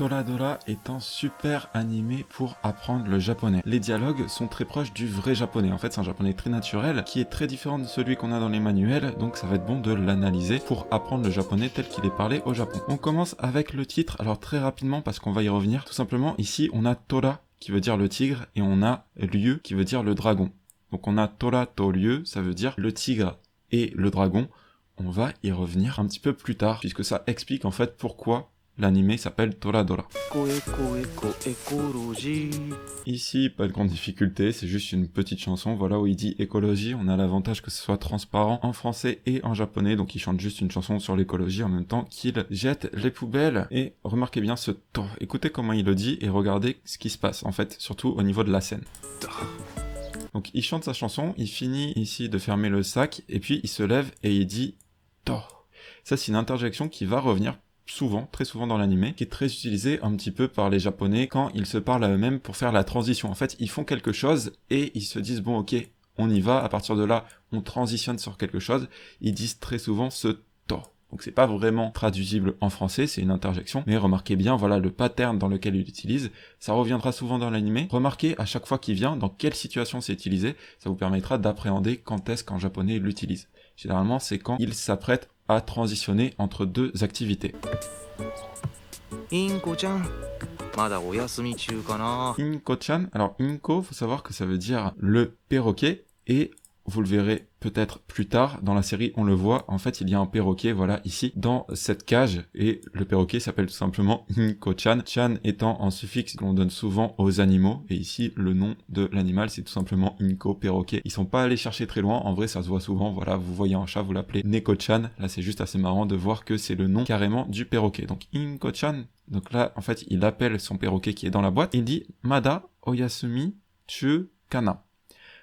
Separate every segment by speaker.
Speaker 1: Toradora est un super animé pour apprendre le japonais. Les dialogues sont très proches du vrai japonais. En fait, c'est un japonais très naturel qui est très différent de celui qu'on a dans les manuels, donc ça va être bon de l'analyser pour apprendre le japonais tel qu'il est parlé au Japon. On commence avec le titre, alors très rapidement parce qu'on va y revenir. Tout simplement, ici, on a Tora qui veut dire le tigre et on a Ryu qui veut dire le dragon. Donc on a Tora to Ryu, ça veut dire le tigre et le dragon. On va y revenir un petit peu plus tard puisque ça explique en fait pourquoi l'anime s'appelle Toradora. Ici, pas de grande difficulté, c'est juste une petite chanson, voilà, où il dit écologie. On a l'avantage que ce soit transparent en français et en japonais, donc il chante juste une chanson sur l'écologie en même temps qu'il jette les poubelles. Et remarquez bien ce to, écoutez comment il le dit et regardez ce qui se passe, en fait, surtout au niveau de la scène. Donc il chante sa chanson, il finit ici de fermer le sac, et puis il se lève et il dit to. Ça, c'est une interjection qui va revenir souvent, très souvent dans l'anime, qui est très utilisé un petit peu par les japonais quand ils se parlent à eux-mêmes pour faire la transition. En fait, ils font quelque chose et ils se disent bon ok, on y va, à partir de là, on transitionne sur quelque chose. Ils disent très souvent ce to. Donc c'est pas vraiment traduisible en français, c'est une interjection, mais remarquez bien, voilà le pattern dans lequel il l'utilise, ça reviendra souvent dans l'anime. Remarquez à chaque fois qu'il vient, dans quelle situation c'est utilisé, ça vous permettra d'appréhender quand est-ce qu'un japonais l'utilise. Généralement, c'est quand il s'apprête à transitionner entre deux activités.
Speaker 2: Inko-chan, mada oyasumi chū kana.
Speaker 1: Inko-chan, alors Inko, faut savoir que ça veut dire le perroquet, et vous le verrez peut-être plus tard, dans la série on le voit, en fait il y a un perroquet, voilà, ici, dans cette cage, et le perroquet s'appelle tout simplement Inko-chan, chan étant un suffixe qu'on donne souvent aux animaux, et ici le nom de l'animal c'est tout simplement Inko, perroquet. Ils sont pas allés chercher très loin, en vrai ça se voit souvent, voilà, vous voyez un chat, vous l'appelez Neko-chan, là c'est juste assez marrant de voir que c'est le nom carrément du perroquet. Donc Inko-chan, donc là en fait il appelle son perroquet qui est dans la boîte, il dit Mada oyasumi chu kana.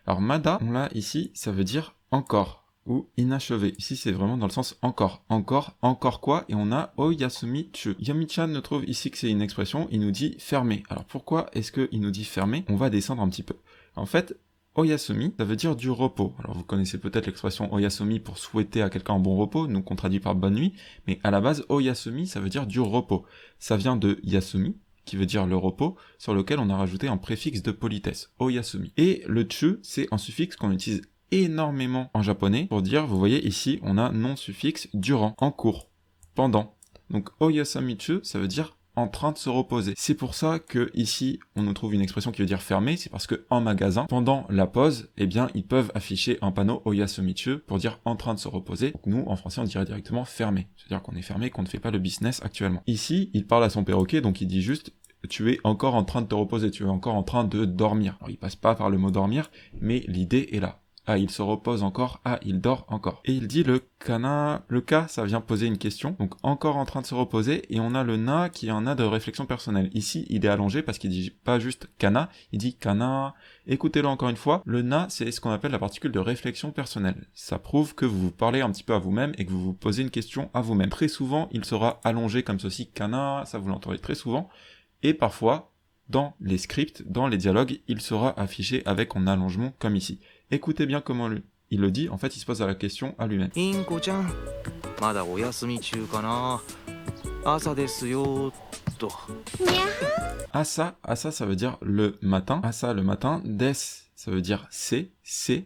Speaker 1: Alors Mada, on l'a ici, ça veut dire encore, ou inachevé. Ici c'est vraiment dans le sens encore, encore quoi, et on a oyasumi chu. Yami-chan nous trouve ici que c'est une expression, il nous dit fermer. Alors pourquoi est-ce qu'il nous dit fermer? On va descendre un petit peu. En fait, oyasumi, ça veut dire du repos. Alors vous connaissez peut-être l'expression oyasumi pour souhaiter à quelqu'un un bon repos, nous qu'on traduit par bonne nuit, mais à la base, oyasumi, ça veut dire du repos. Ça vient de yasumi, qui veut dire le repos, sur lequel on a rajouté un préfixe de politesse, oyasumi. Et le chu, c'est un suffixe qu'on utilise énormément en japonais pour dire, vous voyez ici, on a non-suffixe durant, en cours, pendant. Donc oyasumi chu, ça veut dire en train de se reposer. C'est pour ça que ici, on nous trouve une expression qui veut dire fermer, c'est parce que en magasin, pendant la pause, eh bien, ils peuvent afficher un panneau oyasumi chu pour dire en train de se reposer. Donc nous, en français, on dirait directement fermé. C'est-à-dire qu'on est fermé, qu'on ne fait pas le business actuellement. Ici, il parle à son perroquet, donc il dit juste tu es encore en train de te reposer, tu es encore en train de dormir. Alors il passe pas par le mot dormir, mais l'idée est là. Ah, il se repose encore, ah, il dort encore. Et il dit le kana, le ka, ça vient poser une question, donc encore en train de se reposer, et on a le na qui est un na de réflexion personnelle. Ici, il est allongé parce qu'il dit pas juste kana, il dit kana. Écoutez-le encore une fois, le na, c'est ce qu'on appelle la particule de réflexion personnelle. Ça prouve que vous vous parlez un petit peu à vous-même et que vous vous posez une question à vous-même. Très souvent, il sera allongé comme ceci, kana, ça vous l'entendez très souvent, et parfois, dans les scripts, dans les dialogues, il sera affiché avec un allongement comme ici. Écoutez bien comment il le dit, en fait il se pose la question à lui-même.
Speaker 2: Inko-chan, mada oyasumi chū kana. Asa desu yo to.
Speaker 1: Asa, ça veut dire le matin. Asa, le matin. Des, ça veut dire c'est.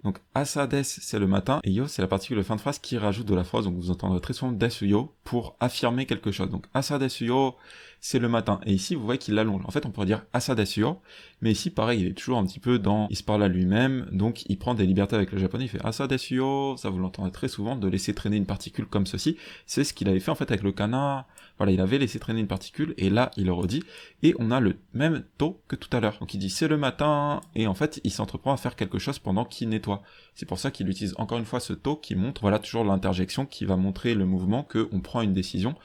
Speaker 1: Donc asa des, c'est le matin. Et yo, c'est la particule de fin de phrase qui rajoute de la phrase. Donc vous entendrez très souvent desu yo pour affirmer quelque chose. Donc asa desu yo, c'est le matin. Et ici, vous voyez qu'il l'allonge. En fait, on pourrait dire asa desu yo. Mais ici, pareil, il est toujours un petit peu il se parle à lui-même. Donc il prend des libertés avec le japonais. Il fait asa desu yo. Ça, vous l'entendrez très souvent, de laisser traîner une particule comme ceci. C'est ce qu'il avait fait en fait avec le kana. Voilà, il avait laissé traîner une particule, et là, il le redit, et on a le même to que tout à l'heure. Donc il dit c'est le matin, et en fait, il s'entreprend à faire quelque chose pendant qu'il nettoie. C'est pour ça qu'il utilise encore une fois ce to qui montre, voilà, toujours l'interjection qui va montrer le mouvement, qu'on prend une décision.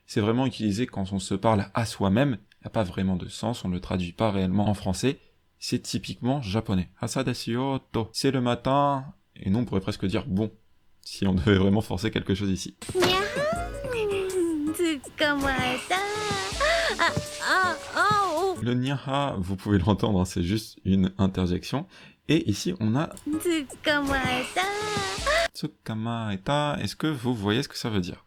Speaker 1: C'est vraiment utilisé quand on se parle à soi-même, il n'y a pas vraiment de sens, on ne le traduit pas réellement en français, c'est typiquement japonais. Asa desu yo to, c'est le matin, et nous on pourrait presque dire bon, si on devait vraiment forcer quelque chose ici. Le nyaha, vous pouvez l'entendre, hein, c'est juste une interjection. Et ici, on a tsukamaeta. Est-ce que vous voyez ce que ça veut dire?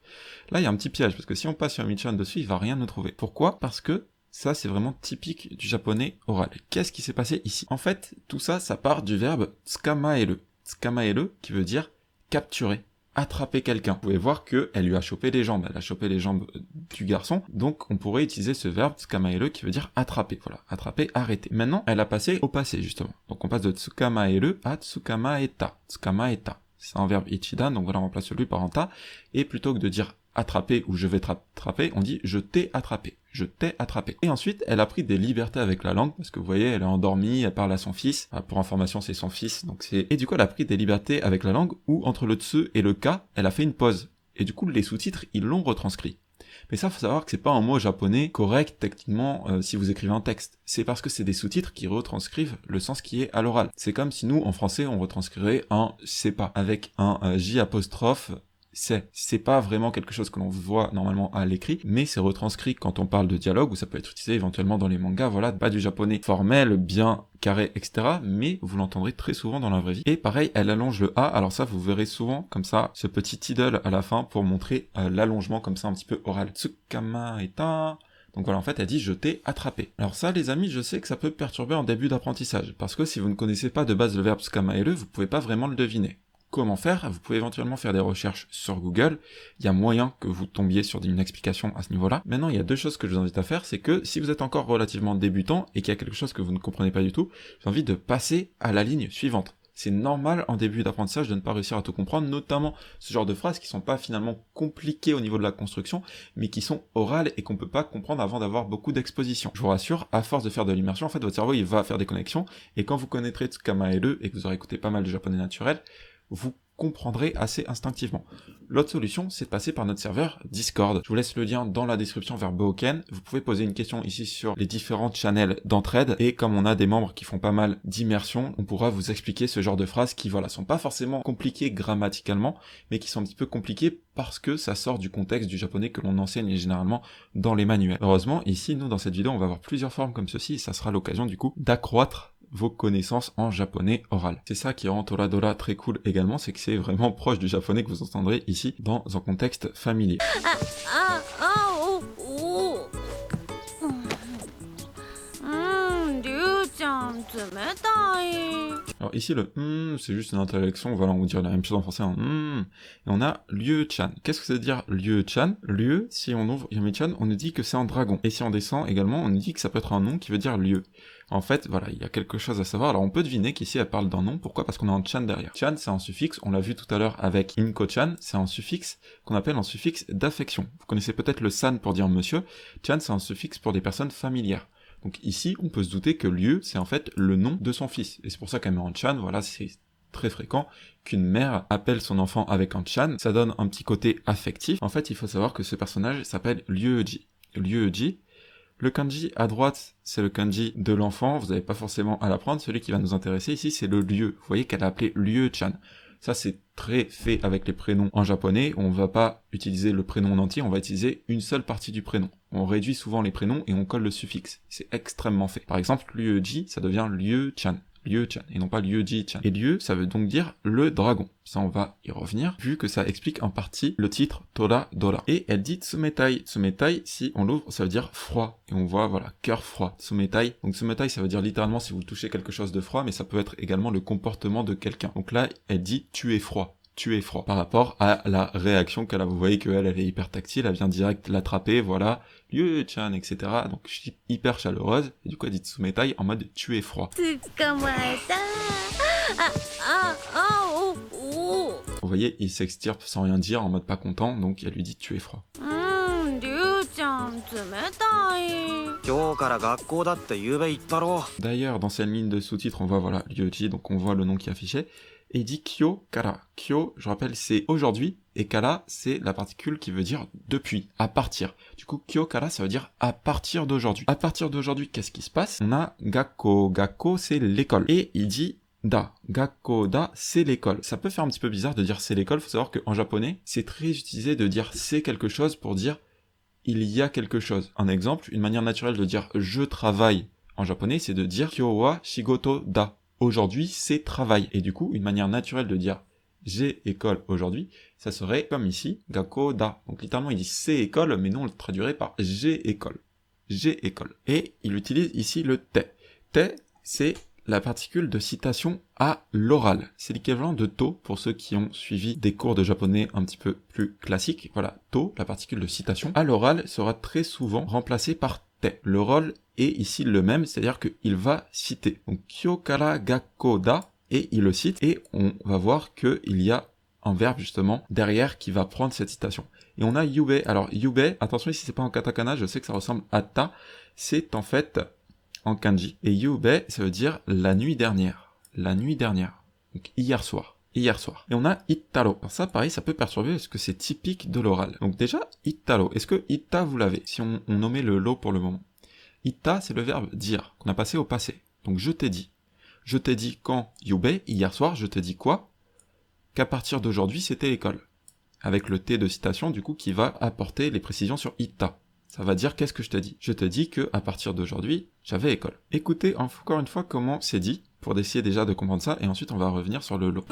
Speaker 1: Là, il y a un petit piège, parce que si on passe sur Michan dessus, il va rien nous trouver. Pourquoi? Parce que Ça, c'est vraiment typique du japonais oral. Qu'est-ce qui s'est passé ici? En fait, tout ça, ça part du verbe tsukamaeru. Tsukamaeru, qui veut dire capturer, attraper quelqu'un. Vous pouvez voir qu'elle lui a chopé les jambes. Elle a chopé les jambes du garçon. Donc, on pourrait utiliser ce verbe tsukamaeru qui veut dire attraper. Voilà, attraper, arrêter. Maintenant, elle a passé au passé, justement. Donc, on passe de tsukamaeru à tsukamaeta. Tsukamaeta. C'est un verbe ichidan, donc voilà, on remplace lui par un ta. Et plutôt que de dire attraper ou je vais t'attraper, on dit je t'ai attrapé. Je t'ai attrapé. Et ensuite, elle a pris des libertés avec la langue, parce que vous voyez, elle est endormie, elle parle à son fils. Pour information, c'est son fils, donc c'est... Et du coup, elle a pris des libertés avec la langue, où entre le tsu et le ka, elle a fait une pause. Et du coup, les sous-titres, ils l'ont retranscrit. Mais ça, faut savoir que c'est pas un mot japonais correct, techniquement, si vous écrivez un texte. C'est parce que c'est des sous-titres qui retranscrivent le sens qui est à l'oral. C'est comme si nous, en français, on retranscrirait un « c'est pas » avec un J apostrophe c'est pas vraiment quelque chose que l'on voit normalement à l'écrit, mais c'est retranscrit quand on parle de dialogue, ou ça peut être utilisé éventuellement dans les mangas, voilà, pas du japonais formel, bien carré, etc., mais vous l'entendrez très souvent dans la vraie vie. Et pareil, elle allonge le A, alors ça, vous verrez souvent, comme ça, ce petit title à la fin pour montrer l'allongement comme ça un petit peu oral. Tsukamaeta. Donc voilà, en fait, elle dit « je t'ai attrapé ». Alors ça, les amis, je sais que ça peut perturber en début d'apprentissage, parce que si vous ne connaissez pas de base le verbe tsukamaeru, vous pouvez pas vraiment le deviner. Comment faire? Vous pouvez éventuellement faire des recherches sur Google, il y a moyen que vous tombiez sur une explication à ce niveau-là. Maintenant, il y a deux choses que je vous invite à faire, c'est que si vous êtes encore relativement débutant et qu'il y a quelque chose que vous ne comprenez pas du tout, j'ai envie de passer à la ligne suivante. C'est normal en début d'apprentissage de ne pas réussir à tout comprendre, notamment ce genre de phrases qui sont pas finalement compliquées au niveau de la construction, mais qui sont orales et qu'on peut pas comprendre avant d'avoir beaucoup d'exposition. Je vous rassure, à force de faire de l'immersion, en fait, votre cerveau, il va faire des connexions, et quand vous connaîtrez Tsukamaeru et que vous aurez écouté pas mal de japonais naturel, vous comprendrez assez instinctivement. L'autre solution, c'est de passer par notre serveur Discord. Je vous laisse le lien dans la description vers Boken. Vous pouvez poser une question ici sur les différentes channels d'entraide, et comme on a des membres qui font pas mal d'immersion, on pourra vous expliquer ce genre de phrases qui, voilà, sont pas forcément compliquées grammaticalement, mais qui sont un petit peu compliquées parce que ça sort du contexte du japonais que l'on enseigne généralement dans les manuels. Heureusement, ici, nous, dans cette vidéo, on va avoir plusieurs formes comme ceci, et ça sera l'occasion, du coup, d'accroître vos connaissances en japonais oral. C'est ça qui rend Toradora très cool également, c'est que c'est vraiment proche du japonais que vous entendrez ici dans un contexte familier. Alors ici le c'est juste une interjection, voilà, on vous dire la même chose en français, et on a lieu-chan. Qu'est-ce que ça veut dire lieu-chan? Lieu, si on ouvre Yami-chan, on nous dit que c'est un dragon. Et si on descend également, on nous dit que ça peut être un nom qui veut dire lieu. En fait, voilà, il y a quelque chose à savoir. Alors on peut deviner qu'ici elle parle d'un nom, pourquoi? Parce qu'on a un chan derrière. Chan, c'est un suffixe, on l'a vu tout à l'heure avec inko-chan, c'est un suffixe qu'on appelle un suffixe d'affection. Vous connaissez peut-être le san pour dire monsieur, chan c'est un suffixe pour des personnes familières. Donc ici, on peut se douter que lieu, c'est en fait le nom de son fils. Et c'est pour ça qu'elle met en chan, voilà, c'est très fréquent qu'une mère appelle son enfant avec un chan, ça donne un petit côté affectif. En fait, il faut savoir que ce personnage s'appelle Ryuji. Ryuji, le kanji à droite, c'est le kanji de l'enfant, vous n'avez pas forcément à l'apprendre, celui qui va nous intéresser ici, c'est le lieu. Vous voyez qu'elle a appelé Lieu-chan. Ça, c'est très fait avec les prénoms en japonais, on va pas utiliser le prénom en entier, on va utiliser une seule partie du prénom. On réduit souvent les prénoms et on colle le suffixe. C'est extrêmement fait. Par exemple, Ryuji, ça devient Lieu-chan. Lieu-chan, et non pas Ryuji-chan. Et lieu, ça veut donc dire le dragon. Ça, on va y revenir, vu que ça explique en partie le titre Toradora. Et elle dit Tsumetai. Tsumetai, si on l'ouvre, ça veut dire froid. Et on voit, voilà, cœur froid. Tsumetai. Donc Tsumetai, ça veut dire littéralement si vous touchez quelque chose de froid, mais ça peut être également le comportement de quelqu'un. Donc là, elle dit tu es froid. Tu es froid. Par rapport à la réaction qu'elle a, vous voyez qu'elle, elle est hyper tactile, elle vient direct l'attraper, voilà, Lieu-chan, etc. Donc je suis hyper chaleureuse, et du coup elle dit Tsumetai en mode tu es froid. Vous voyez, il s'extirpe sans rien dire, en mode pas content, donc elle lui dit tu es froid. D'ailleurs, dans cette ligne de sous-titres, on voit, voilà, Ryuji, donc on voit le nom qui est affiché, et il dit Kyo Kara. Kyo, je rappelle, c'est aujourd'hui, et Kara, c'est la particule qui veut dire depuis, à partir. Du coup, Kyo Kara, ça veut dire à partir d'aujourd'hui. À partir d'aujourd'hui, qu'est-ce qui se passe? On a Gakko. Gakko, c'est l'école. Et il dit Da. Gakko da, c'est l'école. Ça peut faire un petit peu bizarre de dire c'est l'école, faut savoir qu'en japonais, c'est très utilisé de dire c'est quelque chose pour dire il y a quelque chose. Un exemple, une manière naturelle de dire je travaille en japonais, c'est de dire Kyo wa shigoto da. Aujourd'hui, c'est travail. Et du coup, une manière naturelle de dire j'ai école aujourd'hui, ça serait comme ici, gakko da. Donc littéralement, il dit c'est école, mais nous on le traduirait par j'ai école. j'ai école. Et il utilise ici le te. Te, c'est la particule de citation à l'oral. C'est l'équivalent de to pour ceux qui ont suivi des cours de japonais un petit peu plus classiques. Voilà, to, la particule de citation à l'oral sera très souvent remplacée par te. Le rôle est ici le même, c'est-à-dire qu'il va citer. Donc, kyo kara gakko da, et il le cite, et on va voir qu'il y a un verbe justement derrière qui va prendre cette citation. Et on a yube. Alors, yube, attention ici c'est pas en katakana, je sais que ça ressemble à ta, c'est en fait en kanji. Et yube, ça veut dire la nuit dernière. La nuit dernière. Donc hier soir. Hier soir. Et on a ittaro. Alors ça, pareil, ça peut perturber parce que c'est typique de l'oral. Donc déjà, ittaro. Est-ce que itta, vous l'avez? Si on nommait le lo pour le moment. Itta, c'est le verbe dire, qu'on a passé au passé. Donc je t'ai dit. Je t'ai dit quand yube, hier soir, je t'ai dit quoi? Qu'à partir d'aujourd'hui, c'était l'école. Avec le T de citation, du coup, qui va apporter les précisions sur itta. Ça va dire qu'est-ce que je t'ai dit. Je t'ai dit que à partir d'aujourd'hui, j'avais école. Écoutez encore une fois comment c'est dit, pour essayer déjà de comprendre ça, et ensuite on va revenir sur le lo.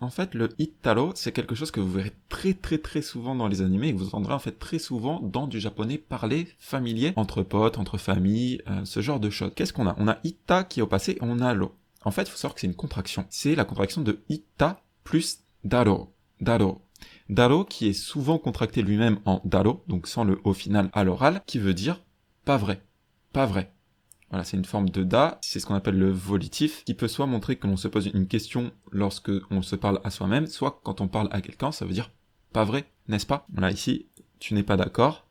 Speaker 1: En fait, le ittaro, c'est quelque chose que vous verrez très souvent dans les animés, et que vous entendrez en fait très souvent dans du japonais parlé familier, entre potes, entre familles, ce genre de choses. Qu'est-ce qu'on a? On a itta qui est au passé, et on a lo. En fait, il faut savoir que c'est une contraction. C'est la contraction de itta plus daro. Daro. Daro qui est souvent contracté lui-même en daro, donc sans le O final à l'oral, qui veut dire pas vrai. Pas vrai. Voilà, c'est une forme de da, c'est ce qu'on appelle le volitif, qui peut soit montrer que l'on se pose une question lorsque on se parle à soi-même, soit quand on parle à quelqu'un, ça veut dire pas vrai, n'est-ce pas? Voilà, ici, tu n'es pas d'accord,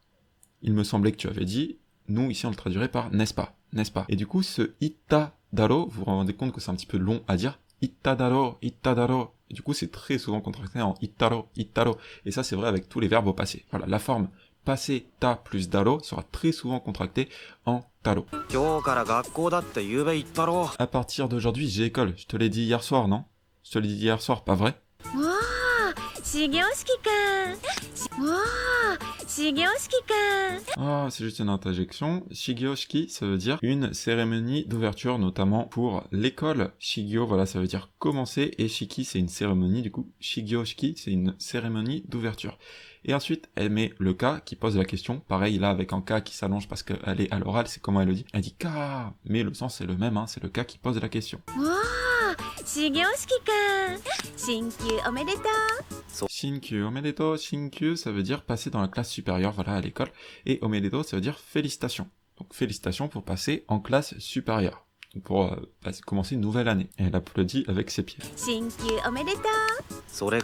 Speaker 1: il me semblait que tu avais dit, nous, ici, on le traduirait par n'est-ce pas, n'est-ce pas? Et du coup, ce itta daro, vous vous rendez compte que c'est un petit peu long à dire, itta daro, itta daro. Et du coup, c'est très souvent contracté en ittaro, ittaro. Et ça, c'est vrai avec tous les verbes au passé. Voilà, la forme passé ta plus daro sera très souvent contractée en taro. À partir d'aujourd'hui, j'ai école. Je te l'ai dit hier soir, non? Je te l'ai dit hier soir, pas vrai? Ah, c'est juste une interjection. Shigyo-shiki, ça veut dire une cérémonie d'ouverture, notamment pour l'école. Shigyo, voilà, ça veut dire commencer, et shiki, c'est une cérémonie, du coup, shigyo-shiki, c'est une cérémonie d'ouverture. Et ensuite, elle met le ka qui pose la question. Pareil, là, avec un ka qui s'allonge parce qu'elle est à l'oral, c'est comment elle le dit. Elle dit ka, mais le sens c'est le même, hein, c'est le ka qui pose la question. Shinkyu omedeto, shinkyu, ça veut dire passer dans la classe supérieure, voilà, à l'école. Et omedeto, ça veut dire félicitations. Donc félicitations pour passer en classe supérieure. Pour commencer une nouvelle année. Et elle applaudit avec ses pieds. Shinkyu omedeto. Sole,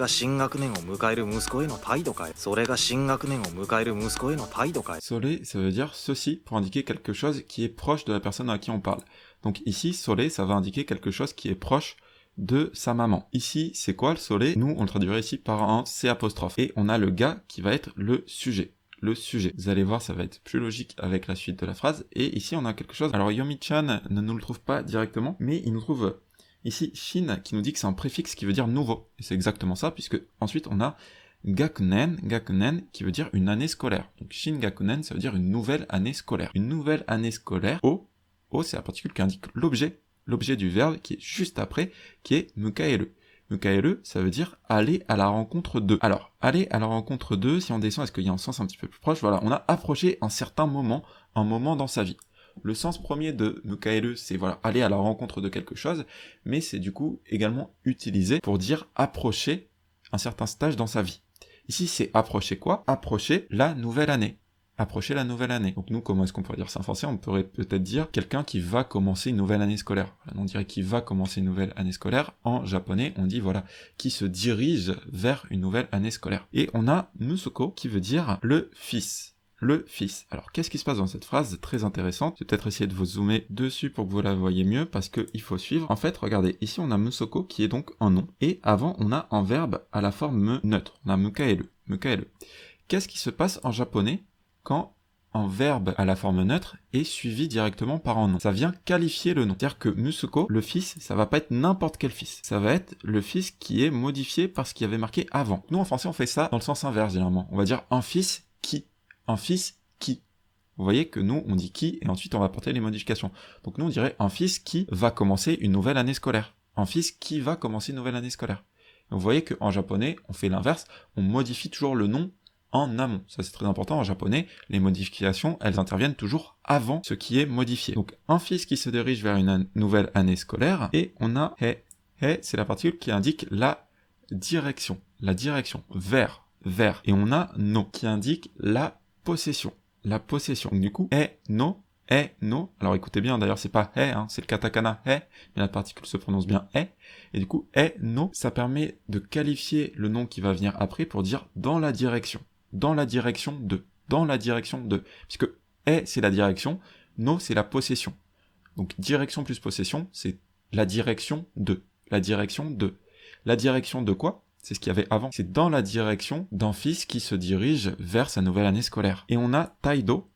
Speaker 1: ça veut dire ceci pour indiquer quelque chose qui est proche de la personne à qui on parle. Donc ici, sole, ça va indiquer quelque chose qui est proche de sa maman. Ici, c'est quoi le sole? Nous, on le traduirait ici par un C'. Et on a le ga qui va être le sujet. Le sujet. Vous allez voir, ça va être plus logique avec la suite de la phrase. Et ici, on a quelque chose. Alors, Yomi-chan ne nous le trouve pas directement, mais il nous trouve ici shin qui nous dit que c'est un préfixe qui veut dire nouveau. Et c'est exactement ça, puisque ensuite, on a gakunen qui veut dire une année scolaire. Donc, shin gakunen, ça veut dire une nouvelle année scolaire. Une nouvelle année scolaire. O, c'est la particule qui indique l'objet du verbe qui est juste après, qui est mukaeru. Mukaeru, ça veut dire aller à la rencontre de. Alors, aller à la rencontre de, si on descend, est-ce qu'il y a un sens un petit peu plus proche? Voilà, on a approché un certain moment, un moment dans sa vie. Le sens premier de mukaeru, c'est voilà, aller à la rencontre de quelque chose, mais c'est du coup également utilisé pour dire approcher un certain stage dans sa vie. Ici, c'est approcher quoi? Approcher la nouvelle année. Approcher la nouvelle année. Donc nous, comment est-ce qu'on pourrait dire ça en français? On pourrait peut-être dire quelqu'un qui va commencer une nouvelle année scolaire. Voilà, on dirait qui va commencer une nouvelle année scolaire. En japonais, on dit voilà, qui se dirige vers une nouvelle année scolaire. Et on a musoko qui veut dire le fils. Le fils. Alors, qu'est-ce qui se passe dans cette phrase? Très intéressante. Je vais peut-être essayer de vous zoomer dessus pour que vous la voyez mieux, parce qu'il faut suivre. En fait, regardez, ici on a musoko qui est donc un nom, et avant on a un verbe à la forme neutre. On a mukaeru. Mukaeru. Qu'est-ce qui se passe en japonais quand un verbe à la forme neutre est suivi directement par un nom? Ça vient qualifier le nom. C'est-à-dire que Musuko, le fils, ça va pas être n'importe quel fils. Ça va être le fils qui est modifié par ce qui avait marqué avant. Nous, en français, on fait ça dans le sens inverse, généralement. On va dire un fils qui. Un fils qui. Vous voyez que nous, on dit qui, et ensuite on va apporter les modifications. Donc nous, on dirait un fils qui va commencer une nouvelle année scolaire. Un fils qui va commencer une nouvelle année scolaire. Et vous voyez qu'en japonais, on fait l'inverse. On modifie toujours le nom en amont. Ça c'est très important en japonais, les modifications, elles interviennent toujours avant ce qui est modifié. Donc un fils qui se dirige vers une nouvelle année scolaire, et on a he. He, c'est la particule qui indique la direction, vers. Et on a no, qui indique la possession. Donc du coup, no, alors écoutez bien, d'ailleurs c'est pas he, c'est le katakana he, mais la particule se prononce bien he, et du coup, no, ça permet de qualifier le nom qui va venir après pour dire dans la direction de, puisque he c'est la direction, no c'est la possession. Donc direction plus possession, c'est la direction de. La direction de quoi ? C'est ce qu'il y avait avant. C'est dans la direction d'un fils qui se dirige vers sa nouvelle année scolaire. Et on a taido,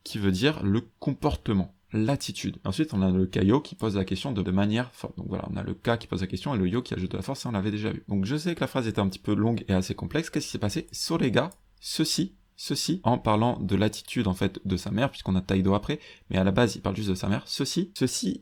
Speaker 1: qui veut dire le comportement, l'attitude. Ensuite, on a le kayo qui pose la question de manière forte. Donc voilà, on a le ka qui pose la question et le yo qui ajoute de la force, ça on l'avait déjà vu. Donc je sais que la phrase était un petit peu longue et assez complexe. Qu'est-ce qui s'est passé ? Sorega, ceci, en parlant de l'attitude en fait de sa mère, puisqu'on a Taido après, mais à la base il parle juste de sa mère, ceci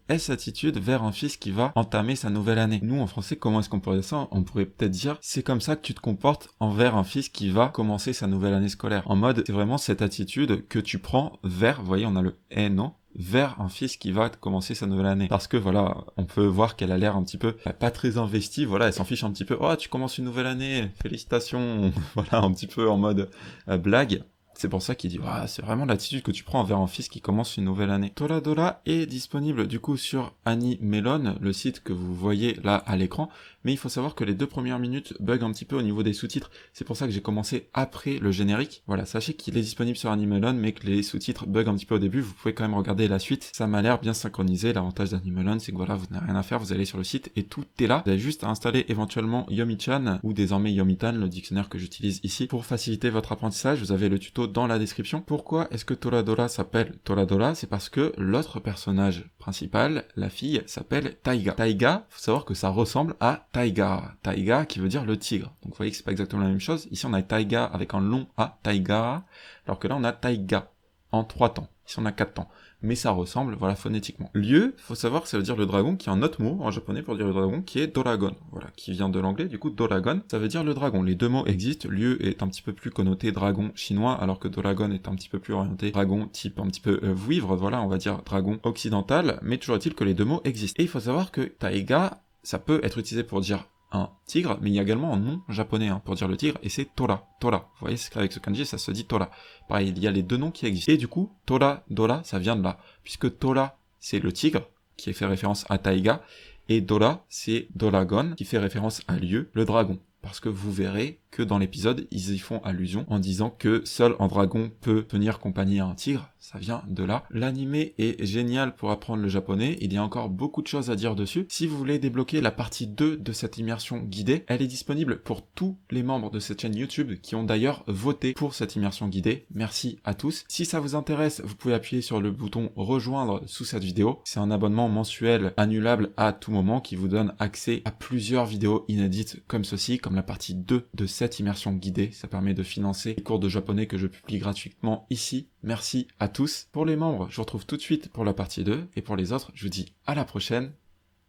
Speaker 1: est sa attitude vers un fils qui va entamer sa nouvelle année. Nous en français, comment est-ce qu'on pourrait dire ça ? On pourrait peut-être dire, c'est comme ça que tu te comportes envers un fils qui va commencer sa nouvelle année scolaire. En mode, c'est vraiment cette attitude que tu prends vers, vous voyez on a le no, vers un fils qui va commencer sa nouvelle année. Parce que voilà, on peut voir qu'elle a l'air un petit peu pas très investie, voilà, elle s'en fiche un petit peu. Oh, tu commences une nouvelle année, félicitations. Voilà, un petit peu en mode blague. C'est pour ça qu'il dit c'est vraiment l'attitude que tu prends envers un fils qui commence une nouvelle année. Toradora est disponible du coup sur AniMelon, le site que vous voyez là à l'écran, mais il faut savoir que les 2 premières minutes bug un petit peu au niveau des sous-titres. C'est pour ça que j'ai commencé après le générique. Voilà, sachez qu'il est disponible sur AniMelon, mais que les sous-titres bug un petit peu au début. Vous pouvez quand même regarder la suite. Ça m'a l'air bien synchronisé. L'avantage d'AniMelon, c'est que voilà, vous n'avez rien à faire, vous allez sur le site et tout est là. Vous avez juste à installer éventuellement Yomi-chan ou désormais Yomitan, le dictionnaire que j'utilise ici pour faciliter votre apprentissage. Vous avez le tuto dans la description. Pourquoi est-ce que Toradora s'appelle Toradora ? C'est parce que l'autre personnage principal, la fille, s'appelle Taiga. Taiga, faut savoir que ça ressemble à Taiga. Taiga qui veut dire le tigre. Donc vous voyez que c'est pas exactement la même chose. Ici on a Taiga avec un long A, Taiga, alors que là on a Taiga en 3 temps. Ici on a 4 temps. Mais ça ressemble, voilà, phonétiquement. Lieu, faut savoir que ça veut dire le dragon, qui est un autre mot en japonais pour dire le dragon, qui est Doragon. Voilà, qui vient de l'anglais, du coup, Doragon, ça veut dire le dragon. Les 2 mots existent. Lieu est un petit peu plus connoté dragon chinois, alors que Doragon est un petit peu plus orienté dragon type un petit peu vouivre, voilà, on va dire dragon occidental, mais toujours est-il que les 2 mots existent. Et il faut savoir que Taiga, ça peut être utilisé pour dire un tigre, mais il y a également un nom japonais pour dire le tigre, et c'est Tora. Vous voyez, c'est qu'avec ce kanji, ça se dit Tora. Pareil, il y a les 2 noms qui existent. Et du coup, Tora, Dora, ça vient de là. Puisque Tora, c'est le tigre, qui fait référence à Taiga, et Dora, c'est Doragon, qui fait référence à Lieu, le dragon. Parce que vous verrez que dans l'épisode, ils y font allusion en disant que seul un dragon peut tenir compagnie à un tigre. Ça vient de là. L'animé est génial pour apprendre le japonais. Il y a encore beaucoup de choses à dire dessus. Si vous voulez débloquer la partie 2 de cette immersion guidée, elle est disponible pour tous les membres de cette chaîne YouTube qui ont d'ailleurs voté pour cette immersion guidée. Merci à tous. Si ça vous intéresse, vous pouvez appuyer sur le bouton rejoindre sous cette vidéo. C'est un abonnement mensuel annulable à tout moment qui vous donne accès à plusieurs vidéos inédites comme ceci, comme la partie 2 de cette immersion guidée. Ça permet de financer les cours de japonais que je publie gratuitement ici. Merci à tous. Pour les membres, je vous retrouve tout de suite pour la partie 2. Et pour les autres, je vous dis à la prochaine.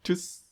Speaker 1: Tchuss!